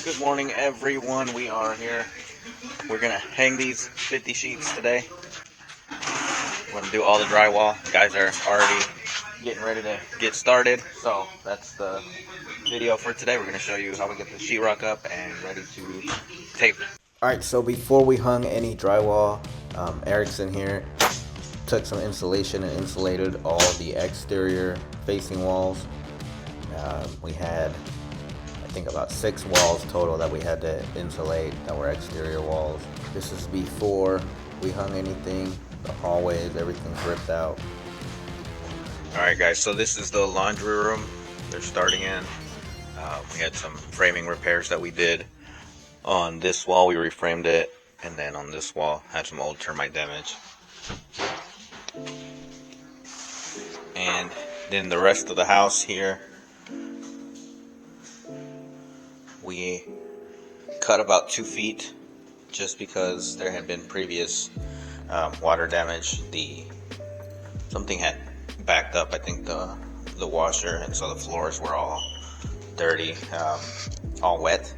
Good morning, everyone. We are here. We're gonna hang these 50 sheets today. We're gonna do all the drywall. Guys are already getting ready to get started. So that's the video for today. We're gonna show you how we get the sheetrock up and ready to tape. Alright, so before we hung any drywall, Erickson here took some insulation and insulated all the exterior facing walls. We had, I think, about 6 walls total that we had to insulate that were exterior walls. This is before we hung anything. The hallways, everything's ripped out. Alright guys, so this is the laundry room they're starting in. We had some framing repairs that we did. On this wall we reframed it, and then on this wall had some old termite damage. And then the rest of the house here, we cut about 2 feet just because there had been previous water damage. Something had backed up, I think the washer, and so the floors were all dirty, all wet.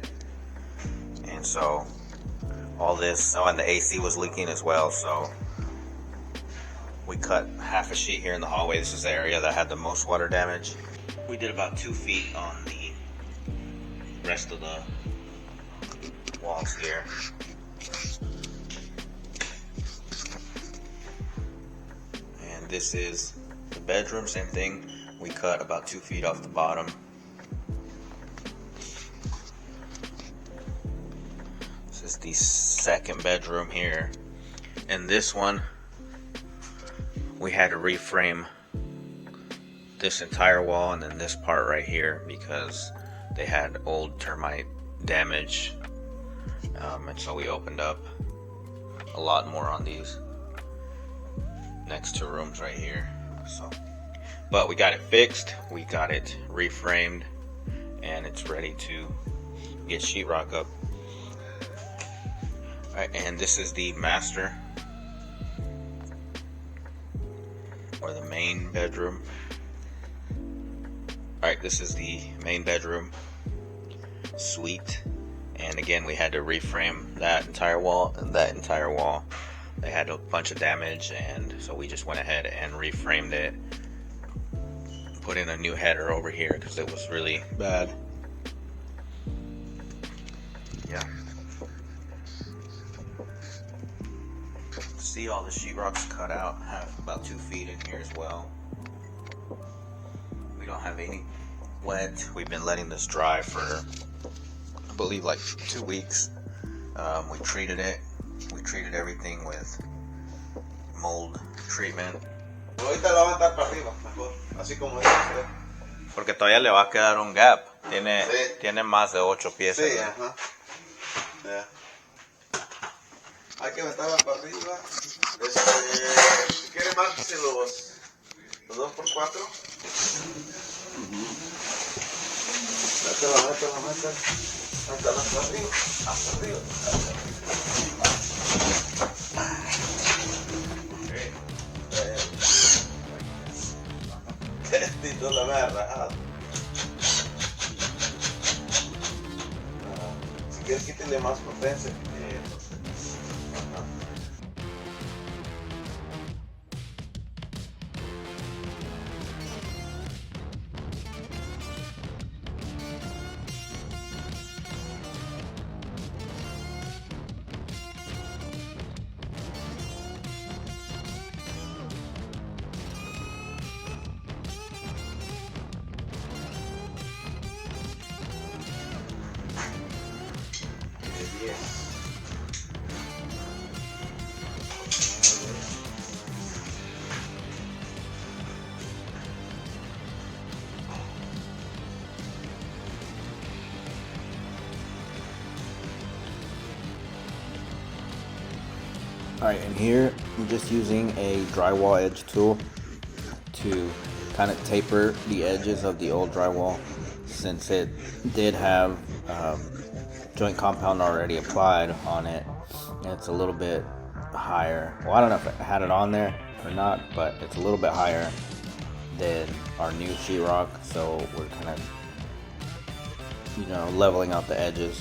And so all this, and the AC was leaking as well, so we cut half a sheet here in the hallway. This is the area that had the most water damage. We did about 2 feet on the rest of the walls here. And this is the bedroom, same thing. We cut about 2 feet off the bottom. This is the second bedroom here. And this one, we had to reframe this entire wall and then this part right here because they had old termite damage. And so we opened up a lot more on these next two rooms right here. So, but we got it fixed, we got it reframed, and it's ready to get sheetrock up. Alright, and this is the master, or the main bedroom. Alright, this is the main bedroom suite, and again we had to reframe that entire wall and that entire wall. They had a bunch of damage, and so we just went ahead and reframed it, put in a new header over here because it was really bad. Yeah. See, all the sheetrock's cut out. Have about 2 feet in here as well. We don't have any wet. We've been letting this dry for, I believe, like 2 weeks. We treated it. We treated everything with mold treatment. Ahorita lo van a estar para arriba, mejor, así como es. Porque todavía le va a quedar un gap. Sí. Tiene más de 8 piezas. Sí, ajá. Yeah. Hay que meterla para arriba. Si quiere más, los 2x4. Métela. Métela hasta arriba. Hasta arriba. No la voy a rajar. Si quieres, quítale más potencia. Alright, and here I'm just using a drywall edge tool to kind of taper the edges of the old drywall, since it did have joint compound already applied on it, and it's a little bit higher. Well, I don't know if it had it on there or not, but it's a little bit higher than our new sheetrock, so we're kind of you know, leveling out the edges.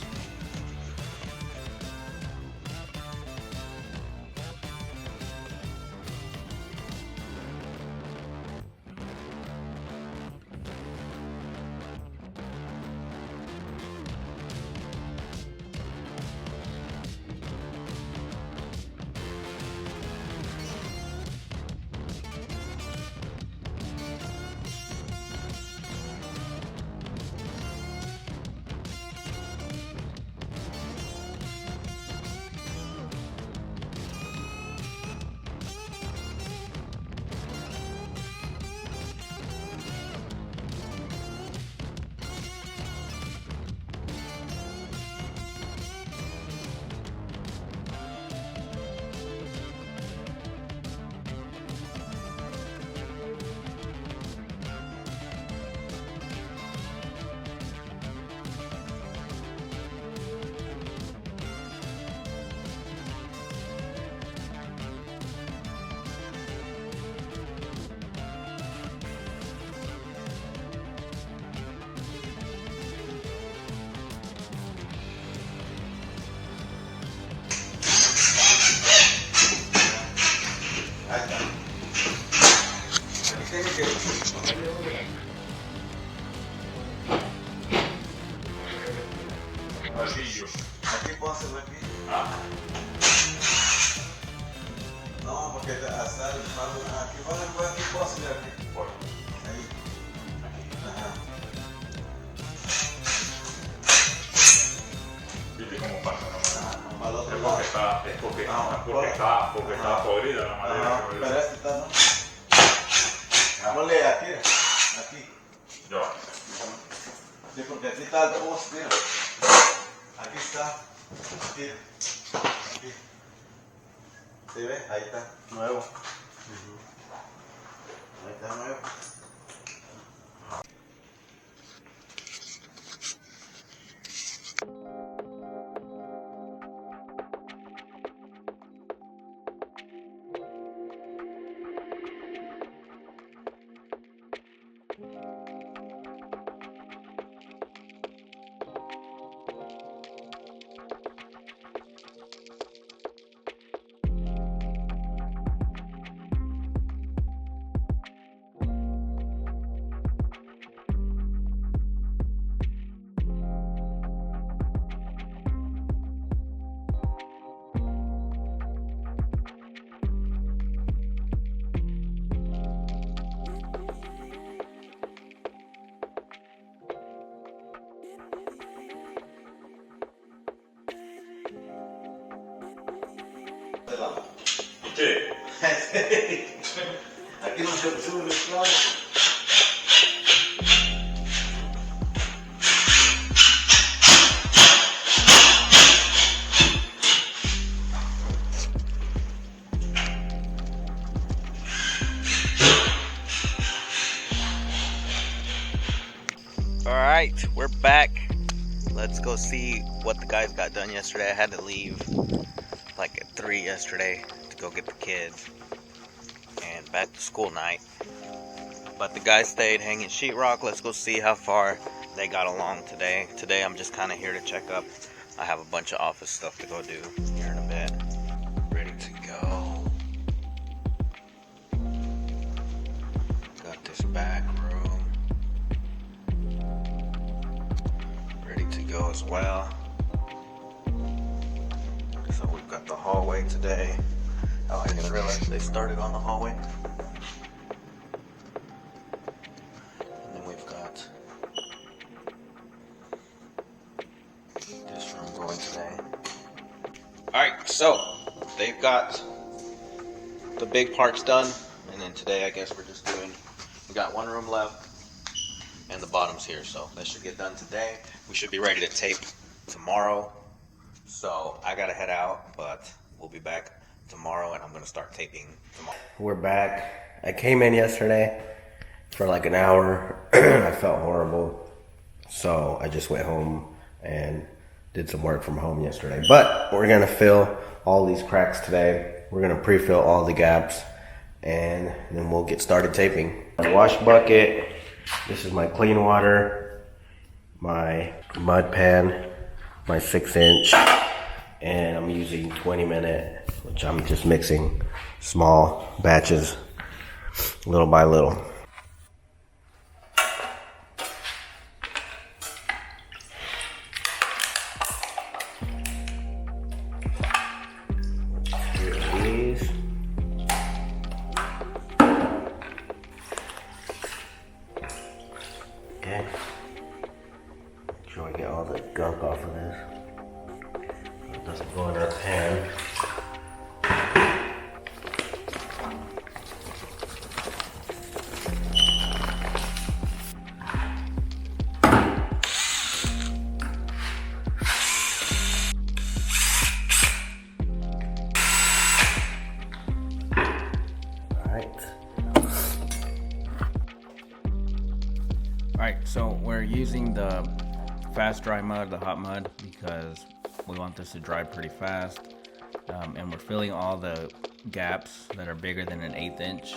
Aquí puedo hacerlo aquí. No, porque hasta el aquí puedo hacerlo aquí. Ahí. Ajá. ¿Viste cómo pasa la madera? Para el otro Es lado. porque está podrida la madera. Ajá, pero este está, ¿no? Ponle aquí. Aquí. Yo. Sí, porque aquí está el post, mira. Aquí está. Aquí. Aquí. ¿Sí ve? Ahí está. Nuevo. Ahí está nuevo. ¿Qué? Aquí no se sube los clavos. Alright, we're back. Let's go see what the guys got done yesterday. I had to leave like at 3 yesterday to go get the kids. And back to school night. But the guys stayed hanging sheetrock. Let's go see how far they got along today. Today I'm just kind of here to check up. I have a bunch of office stuff to go do here in a bit. Ready to go. Got this back room ready to go as well. So we've got the hallway today. Oh, I didn't realize they started on the hallway. And then we've got this room going today. Alright, so they've got the big parts done. And then today I guess we're just doing, we got one room left and the bottom's here. So that should get done today. We should be ready to tape tomorrow. So I gotta head out, but we'll be back tomorrow and I'm gonna start taping tomorrow. We're back. I came in yesterday for like an hour. I felt horrible. So I just went home and did some work from home yesterday. But we're gonna fill all these cracks today. We're gonna pre-fill all the gaps and then we'll get started taping. My wash bucket. This is my clean water. my mud pan, my 6-inch, and I'm using 20-minute, which I'm just mixing small batches, little by little. Okay. Make sure we get all the gunk off of this. So it doesn't go in our pan. Alright, so we're using the fast dry mud, the hot mud, because we want this to dry pretty fast. And we're filling all the gaps that are bigger than an 1/8 inch,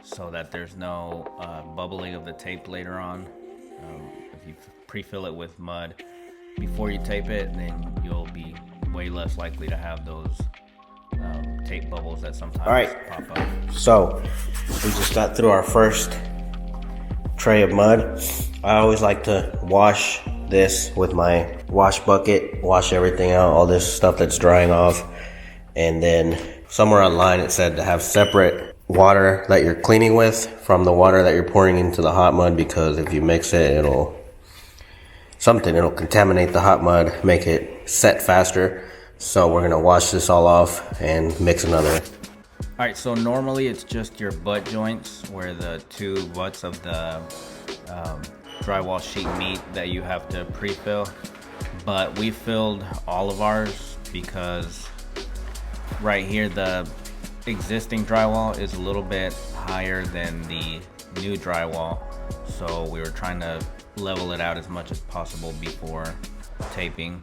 so that there's no bubbling of the tape later on. If you pre-fill it with mud before you tape it, then you'll be way less likely to have those tape bubbles that sometimes pop up. So we just got through our first tray of mud. I always like to wash this with my wash bucket, wash everything out, all this stuff that's drying off. And then somewhere online it said to have separate water that you're cleaning with from the water that you're pouring into the hot mud, because if you mix it, it'll contaminate the hot mud, make it set faster. So we're gonna wash this all off and mix another. Alright, so normally it's just your butt joints where the two butts of the drywall sheet meet that you have to pre-fill, but we filled all of ours because right here the existing drywall is a little bit higher than the new drywall, so we were trying to level it out as much as possible before taping.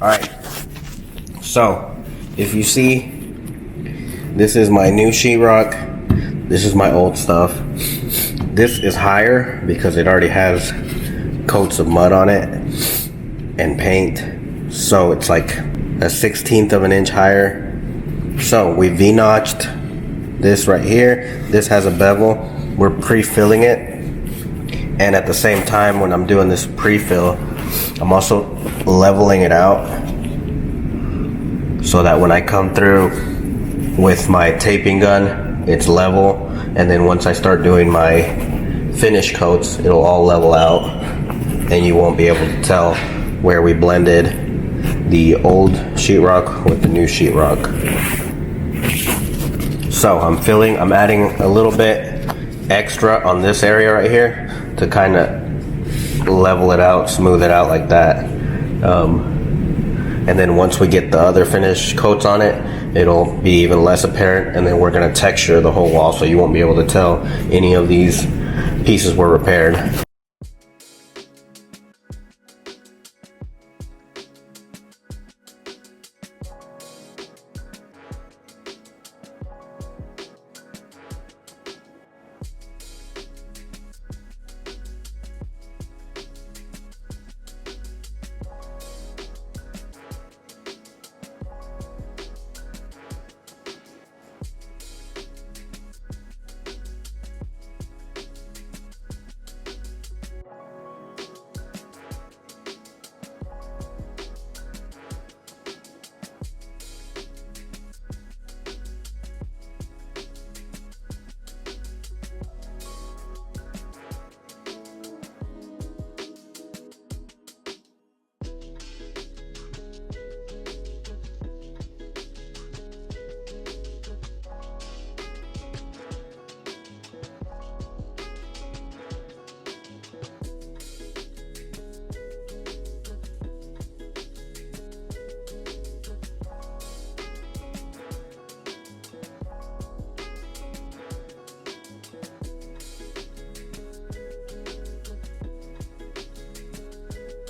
Alright, so if you see, this is my new sheetrock, this is my old stuff. This is higher because it already has coats of mud on it and paint, so it's like a 1/16 of an inch higher. So we V-notched this right here. This has a bevel. We're pre-filling it, and at the same time when I'm doing this pre-fill, I'm also leveling it out so that when I come through with my taping gun, it's level, and then once I start doing my finish coats, it'll all level out and you won't be able to tell where we blended the old sheetrock with the new sheetrock. So I'm adding a little bit extra on this area right here to kind of level it out, smooth it out like that. And then once we get the other finished coats on it, it'll be even less apparent, and then we're going to texture the whole wall so you won't be able to tell any of these pieces were repaired.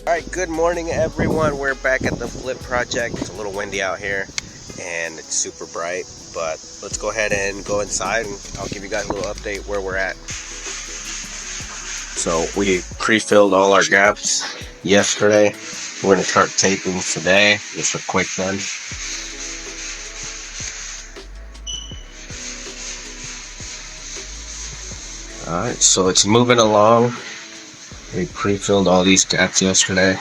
Alright, good morning everyone. We're back at the flip project. It's a little windy out here and it's super bright, but let's go ahead and go inside and I'll give you guys a little update where we're at. So we pre-filled all our gaps yesterday. We're gonna start taping today. Just a quick one. Alright, so it's moving along. We pre-filled all these gaps yesterday.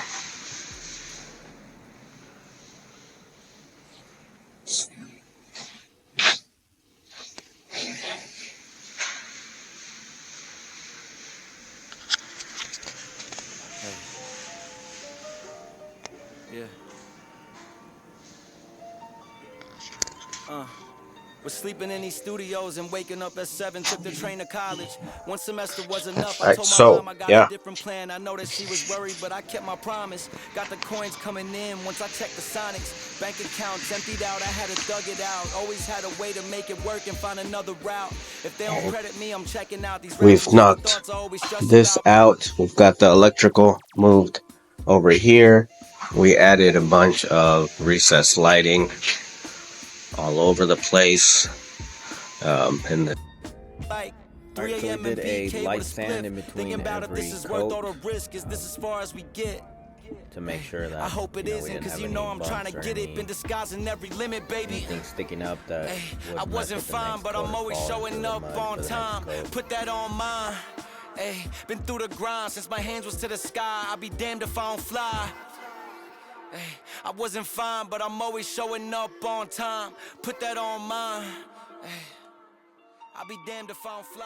Yeah. Was sleeping in these studios and waking up at 7, took the train to college. One semester was enough. I Alright, told my so, mom I got yeah. a different plan. I know that she was worried, but I kept my promise. Got the coins coming in once I checked the Sonics. Bank accounts emptied out, I had to thug it out. Always had a way to make it work and find another route. If they don't credit me, I'm checking out these. We've knocked this out. We've got the electrical moved over here. We added a bunch of recessed lighting all over the place. And the Like Alright, so we did a light sand in between every coat to make sure that I hope it isn't, cause you know I'm trying to get it. Been disguising every limit, baby. anything sticking up that I wasn't fine, but I'm always showing up on time. Put that on mine. Ay, been through the grind since my hands was to the sky. I'll be damned if I don't fly. Ay, I wasn't fine, but I'm always showing up on time. Put that on mine. Ay, I'll be damned if I don't fly.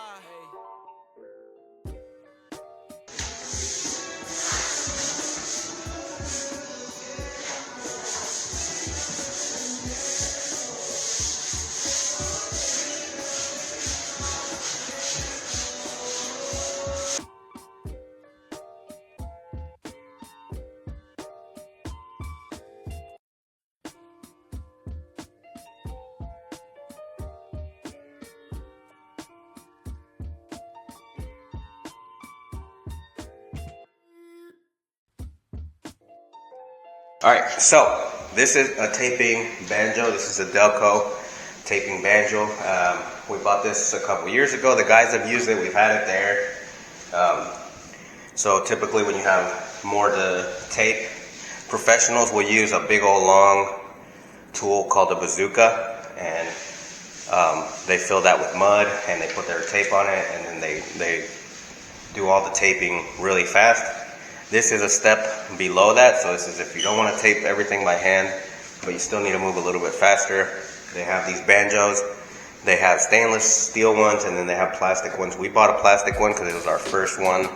Alright, so this is a taping banjo. This is a Delco taping banjo. We bought this a couple years ago. The guys have used it. We've had it there. So typically when you have more to tape, professionals will use a big old long tool called a bazooka, and they fill that with mud and they put their tape on it, and then they do all the taping really fast. This is a step below that, so this is if you don't want to tape everything by hand, but you still need to move a little bit faster. They have these banjos. They have stainless steel ones, and then they have plastic ones. We bought a plastic one because it was our first one,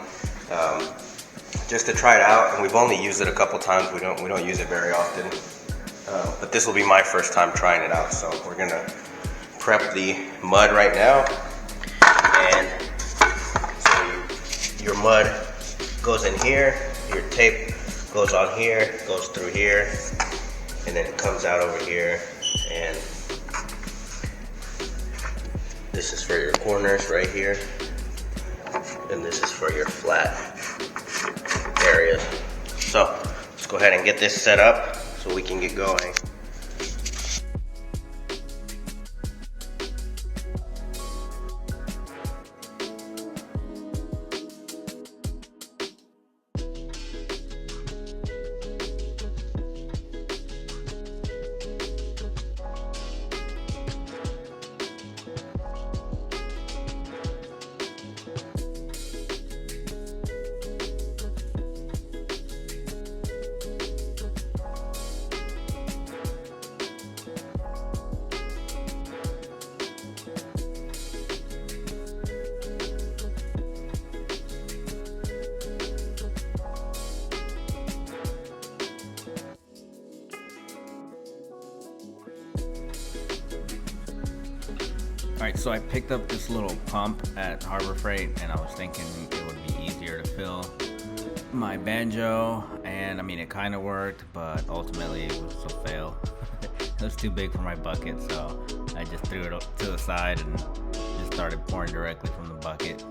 just to try it out. And we've only used it a couple times. We don't use it very often, but this will be my first time trying it out. So we're gonna prep the mud right now, and so your mud goes in here, your tape goes on here, goes through here, and then it comes out over here. And this is for your corners right here, and this is for your flat areas. So let's go ahead and get this set up so we can get going. Alright, so I picked up this little pump at Harbor Freight, and I was thinking it would be easier to fill my banjo, and I mean it kind of worked, but ultimately it was a fail. It was too big for my bucket, so I just threw it to the side and just started pouring directly from the bucket.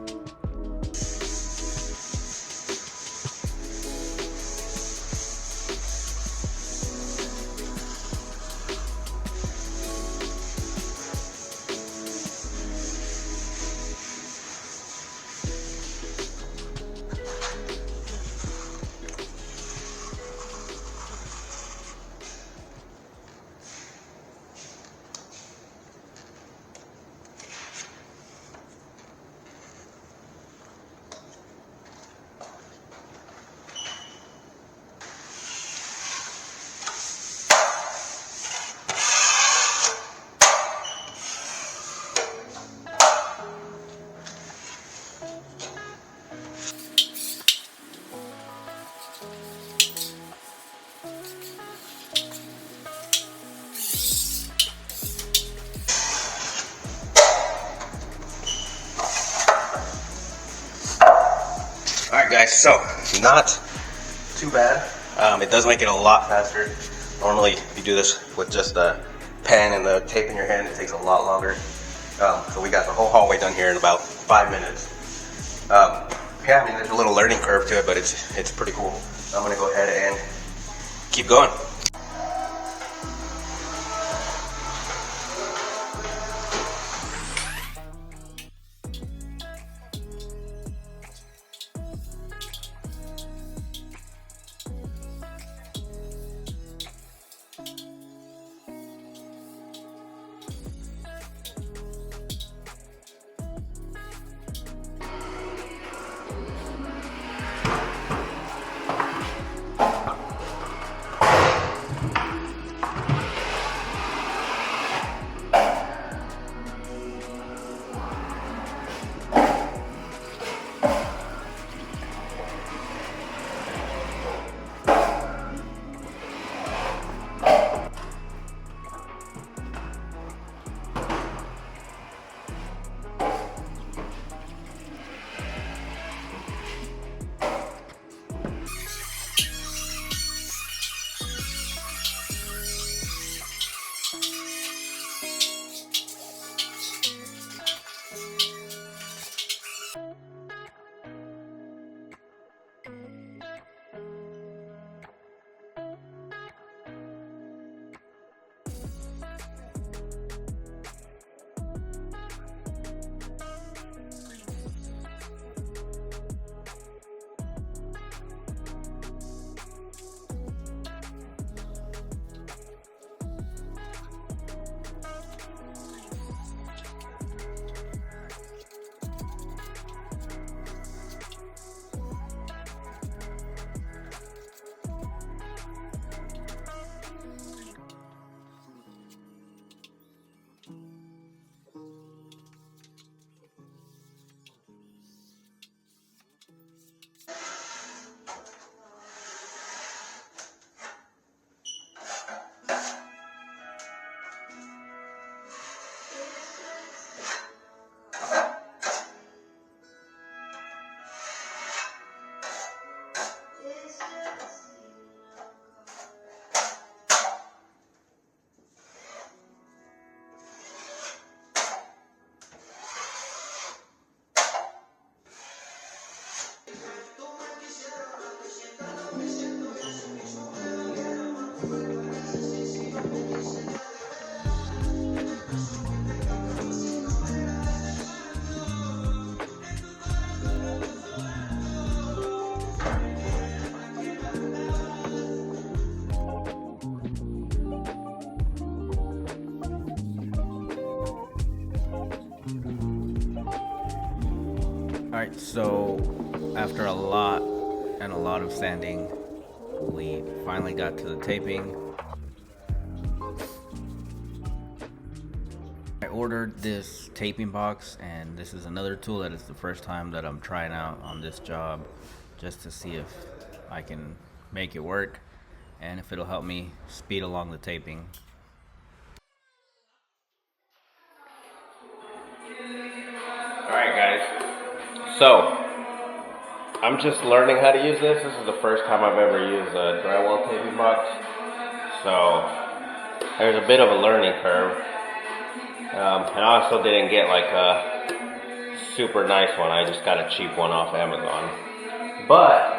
guys, so not too bad. It does make it a lot faster. Normally, if you do this with just the pen and the tape in your hand, it takes a lot longer. So we got the whole hallway done here in about 5 minutes. Yeah, I mean, there's a little learning curve to it, but it's pretty cool. I'm gonna go ahead and keep going. Alright, so after a lot of sanding, we finally got to the taping. I ordered this taping box, and this is another tool that is the first time that I'm trying out on this job, just to see if I can make it work and if it'll help me speed along the taping. Alright guys, so I'm just learning how to use this. This is the first time I've ever used a drywall taping box, so there's a bit of a learning curve. And I also didn't get like a super nice one. I just got a cheap one off Amazon. But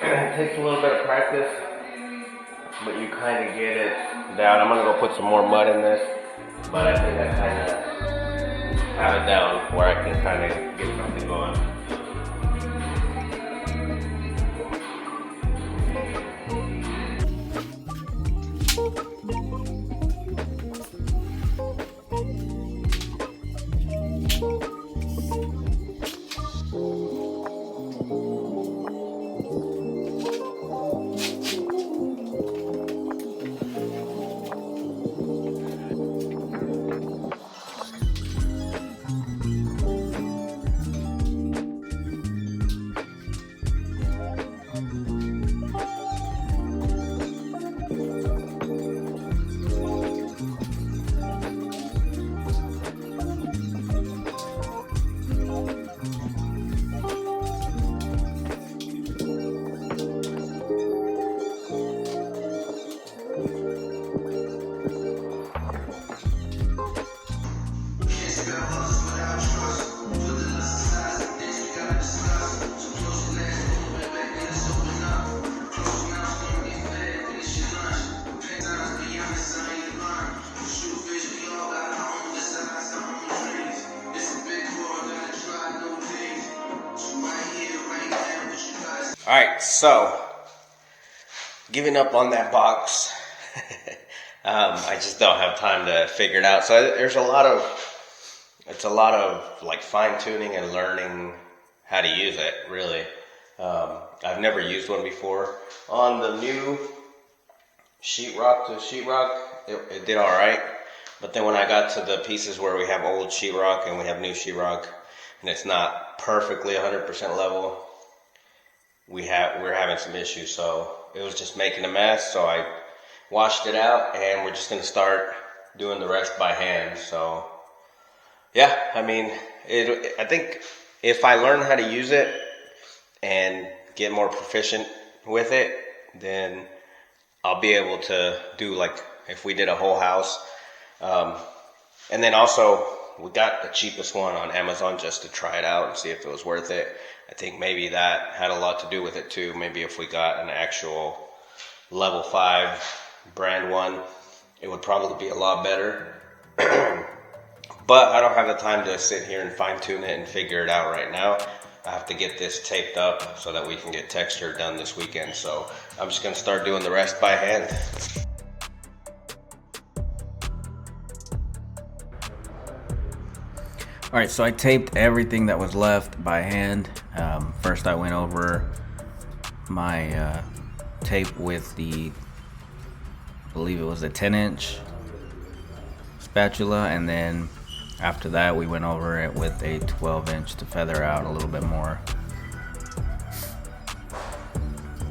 it takes a little bit of practice, but you kind of get it down. I'm gonna go put some more mud in this, but I think I kind of have it down where I can kind of get something going. so giving up on that box. I just don't have time to figure it out. So it's a lot of like fine tuning and learning how to use it, really. I've never used one before. On the new sheetrock to sheetrock, it did all right. But then when I got to the pieces where we have old sheetrock and we have new sheetrock, and it's not perfectly 100% level, we're having some issues. So it was just making a mess. So I washed it out, and we're just going to start doing the rest by hand. So yeah, I mean, I think if I learn how to use it and get more proficient with it, then I'll be able to do, like, if we did a whole house. And then also, we got the cheapest one on Amazon just to try it out and see if it was worth it. I think maybe that had a lot to do with it too. Maybe if we got an actual level 5 brand one, it would probably be a lot better. But I don't have the time to sit here and fine tune it and figure it out right now. I have to get this taped up so that we can get texture done this weekend. So I'm just going to start doing the rest by hand. Alright, so I taped everything that was left by hand. First I went over my tape with I believe it was a 10-inch spatula, and then after that we went over it with a 12-inch to feather out a little bit more.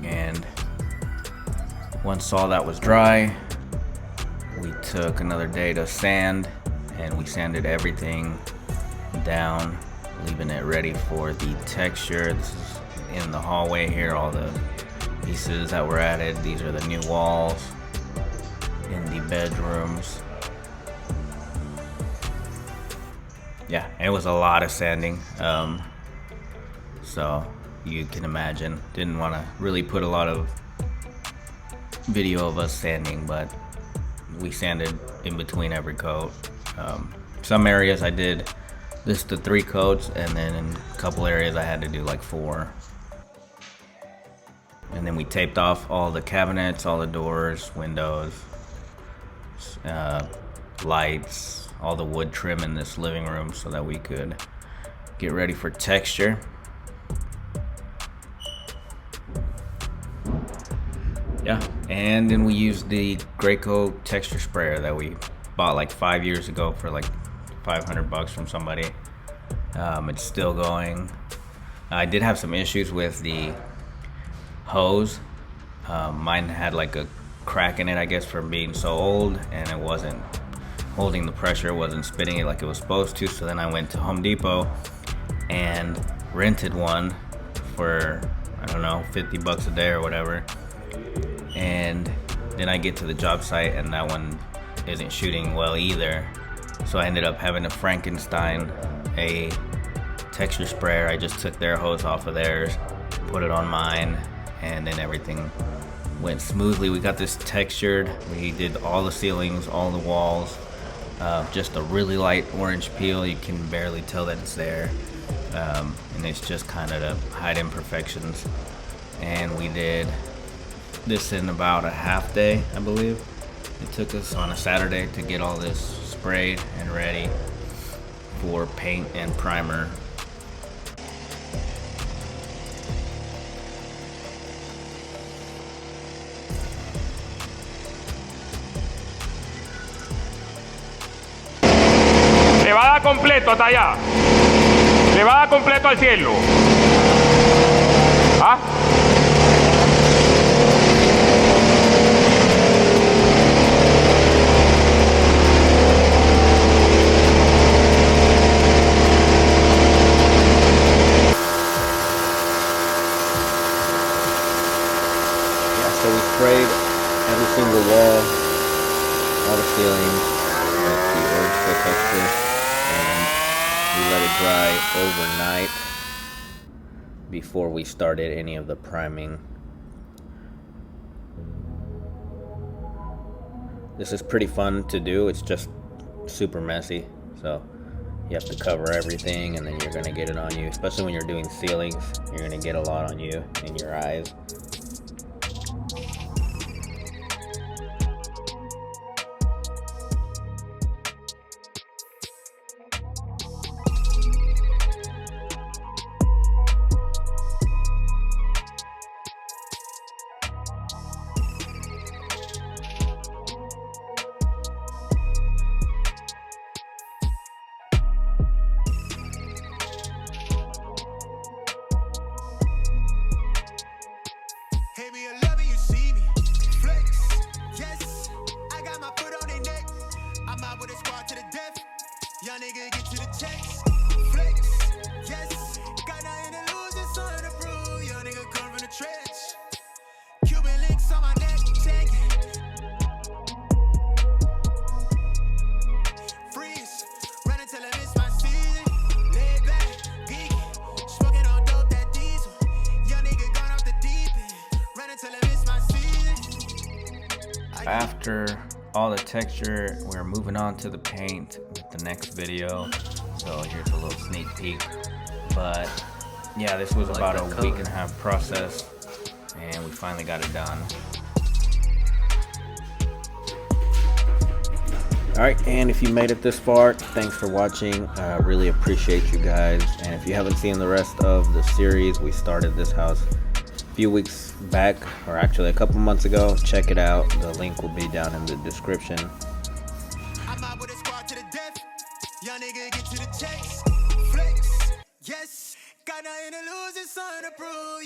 And once all that was dry, we took another day to sand, and we sanded everything down, leaving it ready for the texture. This is in the hallway here, all the pieces that were added. These are the new walls in the bedrooms. Yeah, it was a lot of sanding, so you can imagine. Didn't want to really put a lot of video of us sanding, but we sanded in between every coat. Some areas I did this to 3 coats, and then in a couple areas I had to do like 4. And then we taped off all the cabinets, all the doors, windows, lights, all the wood trim in this living room so that we could get ready for texture. Yeah, and then we used the Graco texture sprayer that we bought like 5 years ago for like $500 from somebody. It's still going. I did have some issues with the hose. Mine had like a crack in it, I guess, from being so old, and it wasn't holding the pressure, wasn't spitting it like it was supposed to. So then I went to Home Depot and rented one for, I don't know, $50 a day or whatever. And then I get to the job site and that one isn't shooting well either. So I ended up having to Frankenstein a texture sprayer. I just took their hose off of theirs, put it on mine, and then everything went smoothly. We got this textured. We did all the ceilings, all the walls, just a really light orange peel. You can barely tell that it's there, and it's just kind of to hide imperfections. And we did this in about a half day, I believe. It took us on a Saturday to get all this sprayed and ready for paint and primer. Le va a dar completo hasta allá. Le va a dar completo al cielo. ¿Ah? So we sprayed every single wall, all the ceilings with the orange peel texture, and we let it dry overnight before we started any of the priming. This is pretty fun to do. It's just super messy, so you have to cover everything, and then you're gonna get it on you. Especially when you're doing ceilings, you're gonna get a lot on you in your eyes. Hate me or love me, you see me. Flex, yes. I got my foot on their neck. I'm out with a squad to the death. Young nigga get to the checks. Flex, yes. Got nothing to lose, it's something to prove. Young nigga come from the trench. Cuban links on my neck, check it. Freeze, run until I miss my season. Lay back, geeky. Smoking on dope, that diesel. Young nigga gone off the deep end. Run until I miss my season. After all the texture, we're moving on to the paint with the next video. So here's a little sneak peek. But yeah, this was about a week and a half process, and we finally got it done. Alright, and if you made it this far, thanks for watching. I really appreciate you guys. And if you haven't seen the rest of the series, we started this house a few weeks back, or actually a couple months ago. Check it out. The link will be down in the description. I'm out with a squad to the death. Young nigga get to the checks. Flex, yes. Got nothing to lose, it's something to prove.